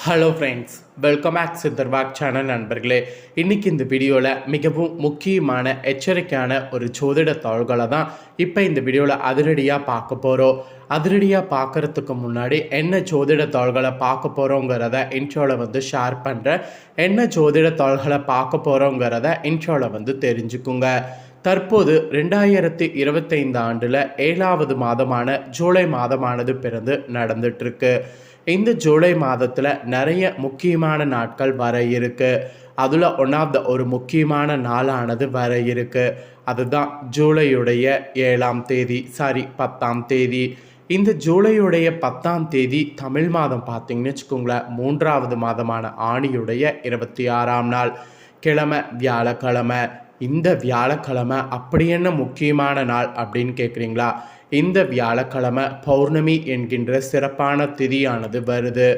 Hello friends, welcome back சித்தர்வாக் channel நண்பர்களே. இன்றைக்கி இந்த வீடியோவில் மிகவும் முக்கியமான எச்சரிக்கையான ஒரு ஜோதிட தாள்களை தான் இப்போ இந்த வீடியோவில் அதிரடியாக பார்க்க போகிறோம். அதிரடியாக பார்க்குறதுக்கு முன்னாடி என்ன ஜோதிட தாள்களை பார்க்க போகிறோங்கிறத இன்ட்ரோவில் ஷேர் பண்ணுறேன். என்ன ஜோதிட தாள்களை பார்க்க போகிறோங்கிறத இன்ட்ரோவில் தெரிஞ்சுக்குங்க. தற்போது 2025 ஆண்டில் 7வது மாதமான ஜூலை மாதமானது பிறந்து நடந்துட்டுருக்கு. இந்த ஜூலை மாதத்தில் நிறைய முக்கியமான நாட்கள் வர இருக்கு. அதில் ஒரு முக்கியமான நாளானது வர இருக்கு. அதுதான் ஜூலையுடைய 7ஆம் தேதி, 10ஆம் தேதி. இந்த ஜூலையுடைய 10ஆம் தேதி தமிழ் மாதம் பார்த்தீங்கன்னு வச்சுக்கோங்களேன், 3வது மாதமான ஆணியுடைய 26ஆம் நாள், கிழமை வியாழக்கிழமை. இந்த வியாழக்கிழமை அப்படி என்ன முக்கியமான நாள் அப்படின்னு கேட்குறீங்களா? இந்த வியாழக்கிழமை பௌர்ணமி என்கின்ற சிறப்பான திதியானது வருது.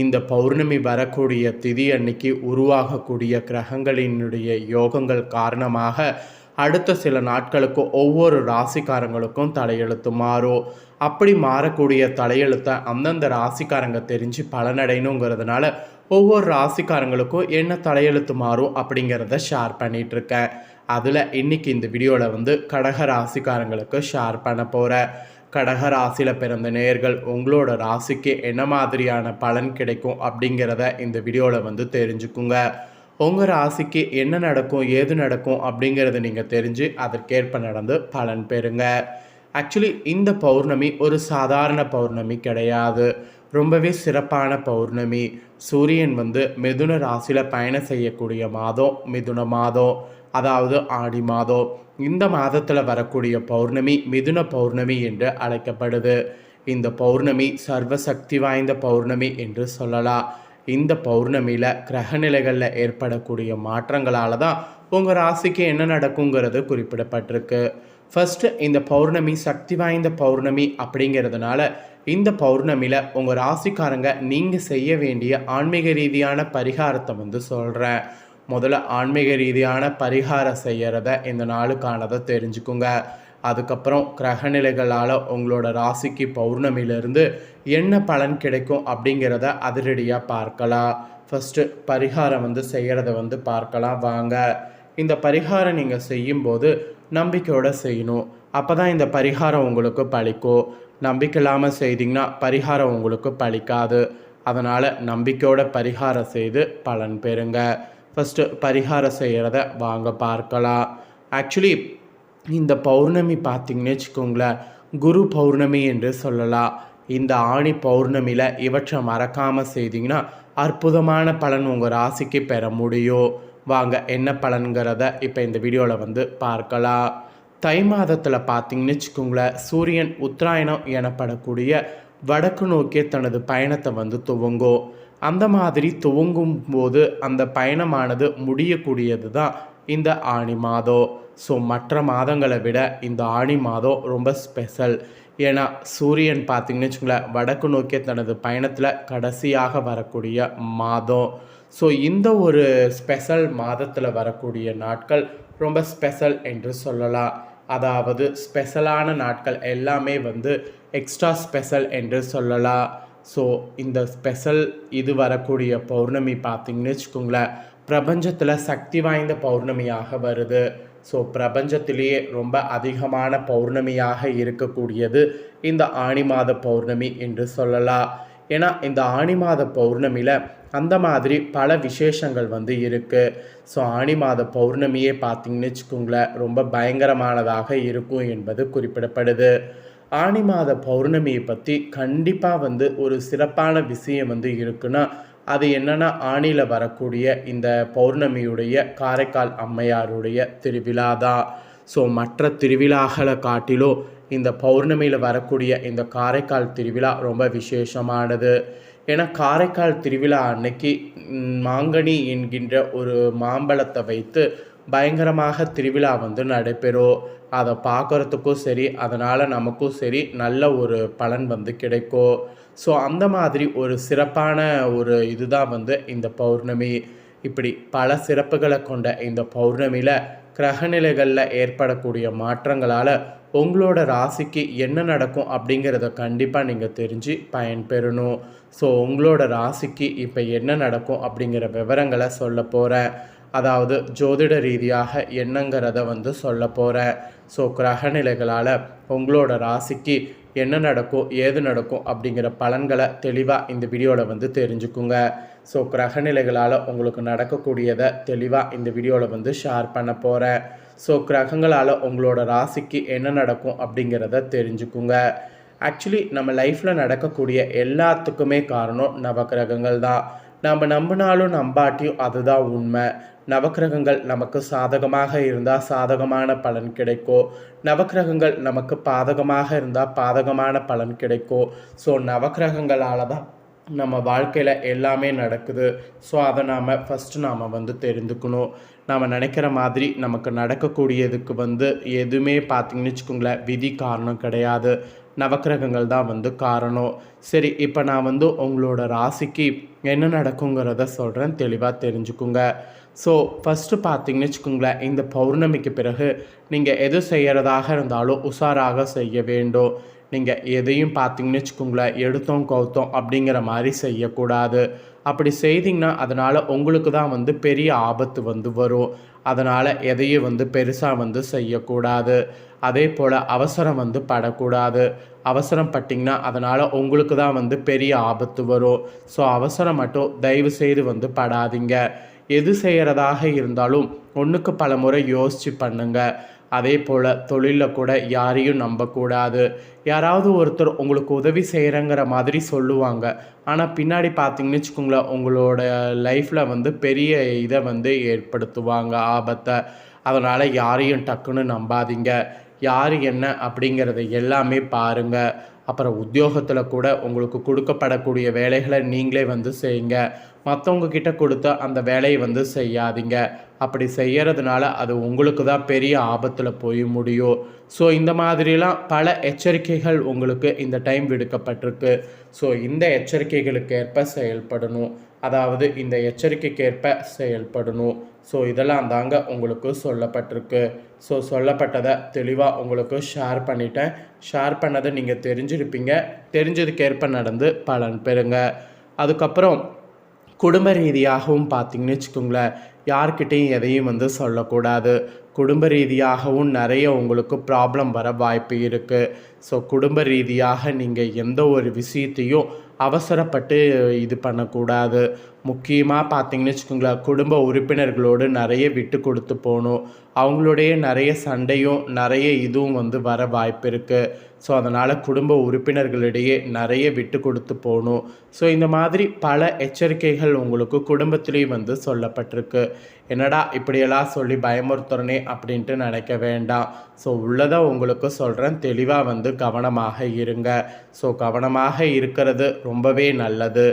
இந்த பௌர்ணமி வரக்கூடிய திதி அன்னைக்கு உருவாகக்கூடிய கிரகங்களினுடைய யோகங்கள் காரணமாக அடுத்த சில நாட்களுக்கு ஒவ்வொரு ராசிக்காரங்களுக்கும் தலையெழுத்து மாறும். அப்படி மாறக்கூடிய தலையெழுத்தை அந்தந்த ராசிக்காரங்க தெரிஞ்சு பலனடையணுங்கிறதுனால ஒவ்வொரு ராசிக்காரங்களுக்கும் என்ன தலையெழுத்து மாறும் அப்படிங்கிறத ஷேர் பண்ணிகிட்ருக்கேன். அதில் இன்றைக்கி இந்த வீடியோவில் கடக ராசிக்காரங்களுக்கு ஷேர் பண்ண போகிறேன். கடக ராசியில் பிறந்த நேயர்கள் உங்களோட ராசிக்கு என்ன மாதிரியான பலன் கிடைக்கும் அப்படிங்கிறத இந்த வீடியோவில் தெரிஞ்சுக்குங்க. உங்கள் ராசிக்கு என்ன நடக்கும், ஏது நடக்கும் அப்படிங்கிறத நீங்கள் தெரிஞ்சு அதற்கேற்ப நடந்து பலன் பெறுங்க. ஆக்சுவலி இந்த பௌர்ணமி ஒரு சாதாரண பௌர்ணமி கிடையாது, ரொம்பவே சிறப்பான பௌர்ணமி. சூரியன் மிதுன ராசியில் பயணம் செய்யக்கூடிய மாதம் மிதுன மாதம், அதாவது ஆடி மாதம். இந்த மாதத்தில் வரக்கூடிய பௌர்ணமி மிதுன பௌர்ணமி என்று அழைக்கப்படுது. இந்த பௌர்ணமி சர்வசக்தி வாய்ந்த பௌர்ணமி என்று சொல்லலாம். இந்த பௌர்ணமியில் கிரகநிலைகளில் ஏற்படக்கூடிய மாற்றங்களால் தான் உங்கள் ராசிக்கு என்ன நடக்குங்கிறது குறிப்பிடப்பட்டிருக்கு. ஃபஸ்ட்டு இந்த பௌர்ணமி சக்தி வாய்ந்த பௌர்ணமி அப்படிங்கிறதுனால இந்த பௌர்ணமியில் உங்கள் ராசிக்காரங்க நீங்கள் செய்ய வேண்டிய ஆன்மீக ரீதியான பரிகாரத்தை சொல்கிறேன். முதல்ல ஆன்மீக ரீதியான பரிகாரம் செய்கிறத இந்த நாளுக்கானதை தெரிஞ்சுக்குங்க. அதுக்கப்புறம் கிரகநிலைகளால் உங்களோட ராசிக்கு பௌர்ணமியிலிருந்து என்ன பலன் கிடைக்கும் அப்படிங்கிறத அதிரடியாக பார்க்கலாம். ஃபஸ்ட்டு பரிகாரம் செய்கிறத பார்க்கலாம் வாங்க. இந்த பரிகாரம் நீங்கள் செய்யும்போது நம்பிக்கையோடு செய்யணும். அப்போ தான் இந்த பரிகாரம் உங்களுக்கு பலிக்கும். நம்பிக்கை இல்லாமல் செய்திங்கன்னா பரிகாரம் உங்களுக்கு பலிக்காது. அதனால் நம்பிக்கையோட பரிகாரம் செய்து பலன் பெறுங்க. ஃபஸ்ட்டு பரிகாரம் செய்கிறத வாங்க பார்க்கலாம். ஆக்சுவலி இந்த பௌர்ணமி பார்த்திங்கன்னு வச்சுக்கோங்களேன், குரு பௌர்ணமி என்று சொல்லலாம். இந்த ஆணி பௌர்ணமியில் இவற்றை மறக்காமல் செய்திங்கன்னா அற்புதமான பலன் உங்கள் ராசிக்கு பெற முடியும். வாங்க என்ன பலன்கிறத இப்போ இந்த வீடியோவில் பார்க்கலாம். தை மாதத்தில் பார்த்திங்கன்னு வச்சுக்கோங்களேன், சூரியன் உத்தராயணம் எனப்படக்கூடிய வடக்கு நோக்கிய தனது பயணத்தை துவங்கும். அந்த மாதிரி துவங்கும் போது அந்த பயணமானது முடியக்கூடியது தான் இந்த ஆணி மாதம். ஸோ மற்ற மாதங்களை விட இந்த ஆணி மாதம் ரொம்ப ஸ்பெஷல். ஏன்னா சூரியன் பார்த்திங்கன்னு வச்சுக்கோங்களேன், வடக்கு நோக்கிய தனது பயணத்தில் கடைசியாக வரக்கூடிய மாதம். ஸோ இந்த ஒரு ஸ்பெஷல் மாதத்தில் வரக்கூடிய நாட்கள் ரொம்ப ஸ்பெஷல் என்று சொல்லலாம். அதாவது ஸ்பெஷலான நாட்கள் எல்லாமே எக்ஸ்ட்ரா ஸ்பெஷல் என்று சொல்லலாம். ஸோ இந்த ஸ்பெஷல் இது வரக்கூடிய பௌர்ணமி பார்த்திங்கன்னு வச்சுக்கோங்களேன், பிரபஞ்சத்தில் சக்தி வாய்ந்த பௌர்ணமியாக வருது. ஸோ பிரபஞ்சத்திலேயே ரொம்ப அதிகமான பௌர்ணமியாக இருக்கக்கூடியது இந்த ஆணி மாத பௌர்ணமி என்று சொல்லலாம். ஏன்னா இந்த ஆணி மாத பௌர்ணமியில் அந்த மாதிரி பல விசேஷங்கள் இருக்குது. ஸோ ஆணி மாத பௌர்ணமியே பார்த்திங்கன்னு வச்சுக்கோங்களேன், ரொம்ப பயங்கரமானதாக இருக்கும் என்பது குறிப்பிடப்படுது. ஆணி மாத பௌர்ணமியை பற்றி கண்டிப்பாக ஒரு சிறப்பான விஷயம் இருக்குன்னா அது என்னென்னா, ஆணியில் வரக்கூடிய இந்த பௌர்ணமியுடைய காரைக்கால் அம்மையாருடைய திருவிழா தான். ஸோ மற்ற திருவிழாக்களை காட்டிலும் இந்த பௌர்ணமியில் வரக்கூடிய இந்த காரைக்கால் திருவிழா ரொம்ப விசேஷமானது. ஏன்னா காரைக்கால் திருவிழா அன்னைக்கு மாங்கனி என்கின்ற ஒரு மாம்பழத்தை வைத்து பயங்கரமாக திருவிழா நடைபெறும். அதை பார்க்குறதுக்கும் சரி, அதனால் நமக்கும் சரி நல்ல ஒரு பலன் கிடைக்கும். ஸோ அந்த மாதிரி ஒரு சிறப்பான ஒரு இதுதான் இந்த பௌர்ணமி. இப்படி பல சிறப்புகளை கொண்ட இந்த பௌர்ணமியில் கிரகநிலைகளில் ஏற்படக்கூடிய மாற்றங்களால் உங்களோட ராசிக்கு என்ன நடக்கும் அப்படிங்கிறத கண்டிப்பாக நீங்கள் தெரிஞ்சு பயன்பெறணும். ஸோ உங்களோட ராசிக்கு இப்போ என்ன நடக்கும் அப்படிங்கிற விவரங்களை சொல்ல போகிறேன். அதாவது ஜோதிட ரீதியாக என்னங்கிறத சொல்ல போகிறேன். ஸோ கிரகநிலைகளால் உங்களோட ராசிக்கு என்ன நடக்கும் ஏது நடக்கும் அப்படிங்கிற பலன்களை தெளிவாக இந்த வீடியோவில் தெரிஞ்சுக்குங்க. ஸோ கிரகநிலைகளால் உங்களுக்கு நடக்கக்கூடியதை தெளிவாக இந்த வீடியோவில் ஷேர் பண்ண போகிறேன். ஸோ கிரகங்களால் உங்களோட ராசிக்கு என்ன நடக்கும் அப்படிங்கிறத தெரிஞ்சுக்குங்க. ஆக்சுவலி நம்ம லைஃப்பில் நடக்கக்கூடிய எல்லாத்துக்குமே காரணம் நவக்கிரகங்கள் தான். நம்ம நம்பினாலும் நம்பாட்டியும் அதுதான் உண்மை. நவக்கிரகங்கள் நமக்கு சாதகமாக இருந்தால் சாதகமான பலன் கிடைக்கும், நவக்கிரகங்கள் நமக்கு பாதகமாக இருந்தால் பாதகமான பலன் கிடைக்கும். ஸோ நவக்கிரகங்களால் தான் நம்ம வாழ்க்கையில் எல்லாமே நடக்குது. ஸோ அதை நாம் தெரிந்துக்கணும். நாம் நினைக்கிற மாதிரி நமக்கு நடக்கக்கூடியதுக்கு எதுவுமே பார்த்திங்கன்னு வச்சுக்கோங்களேன், விதி காரணம் கிடையாது, நவக்கிரகங்கள் தான் காரணம். சரி, இப்போ நான் உங்களோட ராசிக்கு என்ன நடக்குங்கிறத சொல்கிறேன், தெளிவாக தெரிஞ்சுக்குங்க. ஸோ ஃபஸ்ட்டு பார்த்திங்கன்னு வச்சுக்கோங்களேன், இந்த பௌர்ணமிக்கு பிறகு நீங்கள் எது செய்கிறதாக இருந்தாலும் உஷாராக செய்ய வேண்டும். நீங்கள் எதையும் பார்த்திங்கன்னு வச்சுக்கோங்களேன், எடுத்தோம் கவுத்தோம் அப்படிங்கிற மாதிரி செய்யக்கூடாது. அப்படி செய்திங்கன்னா அதனால் உங்களுக்கு தான் பெரிய ஆபத்து வரும். அதனால் எதையும் பெருசாக செய்யக்கூடாது. அதே போல் அவசரம் படக்கூடாது. அவசரம் பட்டிங்கன்னா அதனால் உங்களுக்கு தான் பெரிய ஆபத்து வரும். ஸோ அவசரம் மட்டும் தயவு செய்து படாதீங்க. எது செய்கிறதாக இருந்தாலும் ஒன்றுக்கு பல முறை யோசித்து பண்ணுங்கள். அதே போல் தொழிலில் கூட யாரையும் நம்பக்கூடாது. யாராவது ஒருத்தர் உங்களுக்கு உதவி செய்கிறங்கிற மாதிரி சொல்லுவாங்க, ஆனால் பின்னாடி பார்த்திங்கன்னு வச்சுக்கோங்களேன், உங்களோட லைஃப்பில் பெரிய இதை ஏற்படுத்துவாங்க, ஆபத்தை. அதனால் யாரையும் டக்குன்னு நம்பாதீங்க. யார் என்ன அப்படிங்கிறத எல்லாமே பாருங்கள். அப்புறம் உத்தியோகத்தில் கூட உங்களுக்கு கொடுக்கப்படக்கூடிய வேலைகளை நீங்களே செய்யுங்க. மற்றவங்க கிட்ட கொடுத்த அந்த வேலையை செய்யாதீங்க. அப்படி செய்கிறதுனால அது உங்களுக்கு தான் பெரிய ஆபத்தில் போய் முடியும். ஸோ இந்த மாதிரிலாம் பல எச்சரிக்கைகள் உங்களுக்கு இந்த டைம் விடுக்கப்பட்டிருக்கு. ஸோ இந்த எச்சரிக்கைகளுக்கு ஏற்ப செயல்படணும். அதாவது இந்த எச்சரிக்கைக்கேற்ப செயல்படணும். ஸோ இதெல்லாம் தாங்க உங்களுக்கு சொல்லப்பட்டிருக்கு. ஸோ சொல்லப்பட்டதை தெளிவாக உங்களுக்கு ஷேர் பண்ணிட்டேன். ஷேர் பண்ணதை நீங்கள் தெரிஞ்சிருப்பீங்க. தெரிஞ்சதுக்கேற்ப நடந்து பலன் பெறுங்க. அதுக்கப்புறம் குடும்ப ரீதியாகவும் பார்த்திங்கன்னு வச்சுக்கோங்களேன், யார்கிட்டையும் எதையும் சொல்லக்கூடாது. குடும்ப ரீதியாகவும் நிறைய உங்களுக்கு ப்ராப்ளம் வர வாய்ப்பு இருக்குது. ஸோ குடும்ப ரீதியாக நீங்கள் எந்த ஒரு விஷயத்தையும் அவசரப்பட்டு இது பண்ணக்கூடாது. முக்கியமாக பார்த்திங்கன்னு வச்சுக்கோங்களேன், குடும்ப உறுப்பினர்களோடு நிறைய விட்டு கொடுத்து போகணும். அவங்களுடைய நிறைய சண்டையும் நிறைய இதுவும் வர வாய்ப்பு இருக்குது. ஸோ அதனால் குடும்ப உறுப்பினர்களிடையே நிறைய விட்டு கொடுத்து போகணும். ஸோ இந்த மாதிரி பல எச்சரிக்கைகள் உங்களுக்கு குடும்பத்திலேயும் சொல்லப்பட்டிருக்கு. என்னடா இப்படியெல்லாம் சொல்லி பயமுறுத்துறனே அப்படின்ட்டு நினைக்க வேண்டாம். ஸோ உள்ளதை உங்களுக்கு சொல்கிறேன், தெளிவாக கவனமாக இருங்க. ஸோ கவனமாக இருக்கிறது ரொம்பவே நல்லது.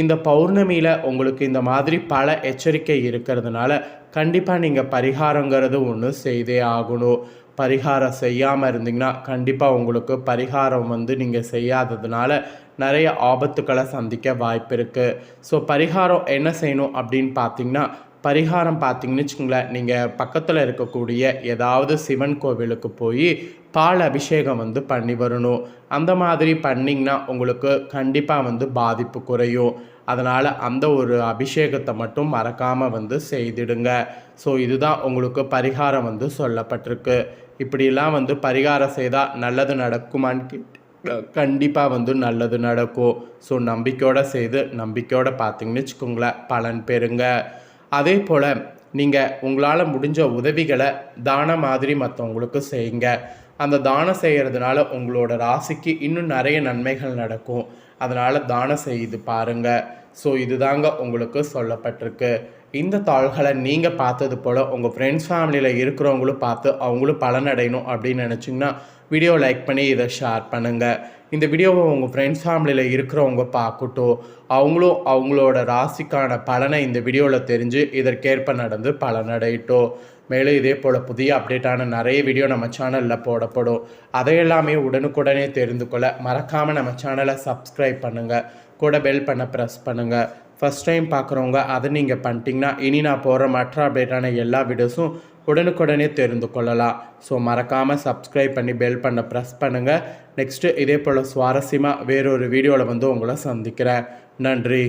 இந்த பௌர்ணமியில் உங்களுக்கு இந்த மாதிரி பல எச்சரிக்கை இருக்கிறதுனால கண்டிப்பாக நீங்கள் பரிகாரங்கிறது ஒன்று செய்தே ஆகணும். பரிகாரம் செய்யாமல் இருந்தீங்கன்னா கண்டிப்பாக உங்களுக்கு பரிகாரம் நீங்கள் செய்யாததுனால நிறைய ஆபத்துக்களை சந்திக்க வாய்ப்பு இருக்குது. ஸோ பரிகாரம் என்ன செய்யணும் அப்படின்னு பார்த்தீங்கன்னா, பரிகாரம் பார்த்திங்கன்னு வச்சுக்கோங்களேன், நீங்கள் பக்கத்தில் இருக்கக்கூடிய ஏதாவது சிவன் கோவிலுக்கு போய் பால் அபிஷேகம் பண்ணி வரணும். அந்த மாதிரி பண்ணிங்கன்னா உங்களுக்கு கண்டிப்பாக பாதிப்பு குறையும். அதனால் அந்த ஒரு அபிஷேகத்தை மட்டும் மறக்காமல் செய்திடுங்க. ஸோ இதுதான் உங்களுக்கு பரிகாரம் சொல்லப்பட்டிருக்கு. இப்படிலாம் பரிகாரம் செய்தால் நல்லது நடக்குமான்னு கண்டிப்பாக நல்லது நடக்கும். ஸோ நம்பிக்கையோடு செய்து நம்பிக்கையோடு பார்த்திங்கன்னு வச்சுக்கோங்களேன், பலன் பெறுங்க. அதே போல் நீங்கள் உங்களால் முடிஞ்ச உதவிகளை தானம் மாதிரி மற்றவங்களுக்கு செய்யுங்க. அந்த தானம் செய்கிறதுனால உங்களோட ராசிக்கு இன்னும் நிறைய நன்மைகள் நடக்கும். அதனால் தானம் செய்து பாருங்கள். ஸோ இதுதாங்க உங்களுக்கு சொல்லப்பட்டிருக்கு. இந்த தாள்களை நீங்கள் பார்த்தது போல் உங்கள் ஃப்ரெண்ட்ஸ் ஃபேமிலியில் இருக்கிறவங்களும் பார்த்து அவங்களும் பலனடையணும் அப்படின்னு நினச்சிங்கன்னா வீடியோ லைக் பண்ணி இதை ஷேர் பண்ணுங்கள். இந்த வீடியோவை உங்கள் ஃப்ரெண்ட்ஸ் ஃபேமிலியில் இருக்கிறவங்க பார்க்கட்டும். அவங்களும் அவங்களோட ராசிக்கான பலனை இந்த வீடியோவில் தெரிஞ்சு இதற்கேற்ப நடந்து பலனடையட்டும். மேலும் இதே போல் புதிய அப்டேட்டான நிறைய வீடியோ நம்ம சேனலில் போடப்படும். அதையெல்லாமே உடனுக்குடனே தெரிந்து கொள்ள மறக்காமல் நம்ம சேனலை சப்ஸ்கிரைப் பண்ணுங்கள். கூட பெல் பண்ண ப்ரெஸ் பண்ணுங்கள். ஃபஸ்ட் டைம் பார்க்குறவங்க அதை நீங்கள் பண்ணிட்டீங்கன்னா இனி நான் போகிற மற்ற அப்டேட்டான எல்லா வீடியோஸும் உடனுக்குடனே தெரிந்து கொள்ளலாம். ஸோ மறக்காமல் சப்ஸ்கிரைப் பண்ணி பெல் பண்ண ப்ரெஸ் பண்ணுங்கள். நெக்ஸ்ட்டு இதே போல் சுவாரஸ்யமாக வேறொரு வீடியோவில் உங்களை சந்திக்கிறேன். நன்றி.